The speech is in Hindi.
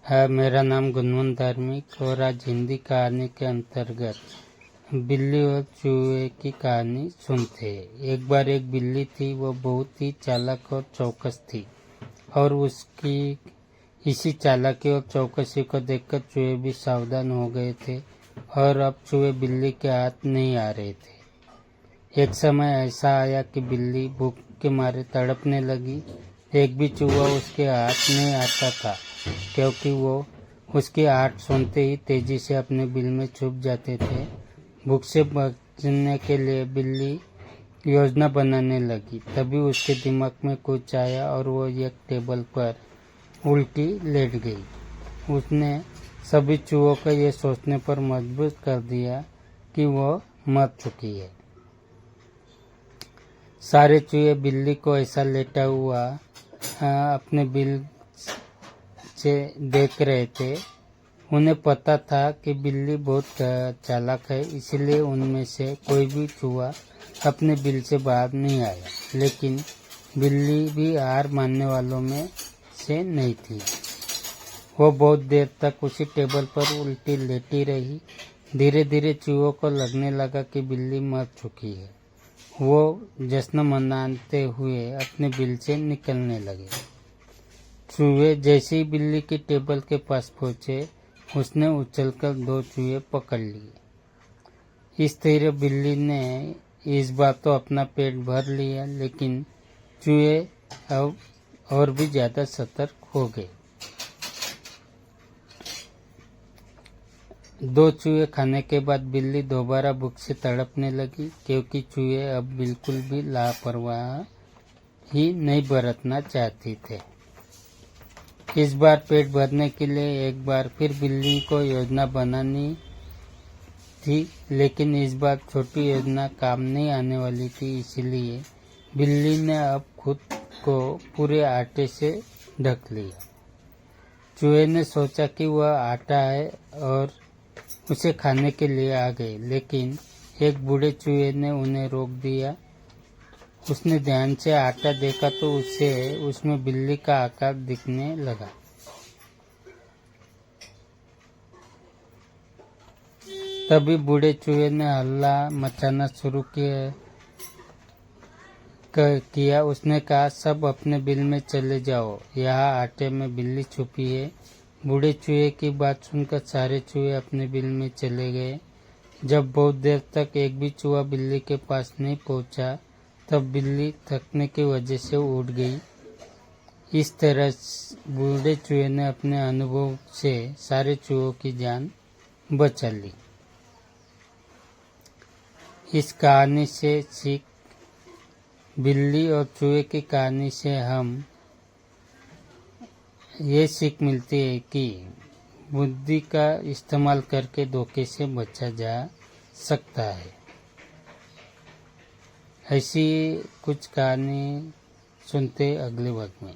है। मेरा नाम गुणवंत धार्मिक और आज हिंदी कहानी के अंतर्गत बिल्ली और चूहे की कहानी सुनते हैं। एक बार एक बिल्ली थी, वो बहुत ही चालाक और चौकस थी और उसकी इसी चालाकी और चौकसी को देखकर चूहे भी सावधान हो गए थे और अब चूहे बिल्ली के हाथ नहीं आ रहे थे। एक समय ऐसा आया कि बिल्ली भूख के मारे तड़पने लगी। एक भी चूहा उसके हाथ नहीं आता था क्योंकि वो उसकी आहट सुनते ही तेजी से अपने बिल में छुप जाते थे। भूख से बचने के लिए बिल्ली योजना बनाने लगी। तभी उसके दिमाग में कुछ आया और वो एक टेबल पर उल्टी लेट गई। उसने सभी चूहों को ये सोचने पर मजबूर कर दिया कि वो मर चुकी है। सारे चूहे बिल्ली को ऐसा लेटा हुआ अपने बिल से देख रहे थे। उन्हें पता था कि बिल्ली बहुत चालाक है, इसलिए उनमें से कोई भी चूहा अपने बिल से बाहर नहीं आया। लेकिन बिल्ली भी हार मानने वालों में से नहीं थी। वो बहुत देर तक उसी टेबल पर उल्टी लेटी रही। धीरे धीरे चूहों को लगने लगा कि बिल्ली मर चुकी है। वो जश्न मनाते हुए अपने बिल से निकलने लगे। चूहे जैसे ही बिल्ली की टेबल के पास पहुंचे, उसने उछलकर 2 चूहे पकड़ लिए। इस तरह बिल्ली ने इस बार तो अपना पेट भर लिया, लेकिन चूहे अब और भी ज्यादा सतर्क हो गए। 2 चूहे खाने के बाद बिल्ली दोबारा भूख से तड़पने लगी क्योंकि चूहे अब बिल्कुल भी लापरवाह ही नहीं बरतना चाहते थे। इस बार पेट भरने के लिए एक बार फिर बिल्ली को योजना बनानी थी, लेकिन इस बार छोटी योजना काम नहीं आने वाली थी। इसलिए बिल्ली ने अब खुद को पूरे आटे से ढक लिया। चूहे ने सोचा कि वह आटा है और उसे खाने के लिए आ गए, लेकिन एक बूढ़े चूहे ने उन्हें रोक दिया। उसने ध्यान से आटा देखा तो उसे उसमें बिल्ली का आकार दिखने लगा। तभी बूढ़े चूहे ने हल्ला मचाना शुरू किया। उसने कहा, सब अपने बिल में चले जाओ, यहाँ आटे में बिल्ली छुपी है। बूढ़े चूहे की बात सुनकर सारे चूहे अपने बिल में चले गए। जब बहुत देर तक एक भी चूहा बिल्ली के पास नहीं पहुंचा, तब बिल्ली थकने की वजह से उठ गई। इस तरह बूढ़े चूहे ने अपने अनुभव से सारे चूहों की जान बचा ली। इस कहानी से सीख, बिल्ली और चूहे की कहानी से हम ये सीख मिलती है कि बुद्धि का इस्तेमाल करके धोखे से बचा जा सकता है। ऐसी कुछ कहानी सुनते अगले वक्त में।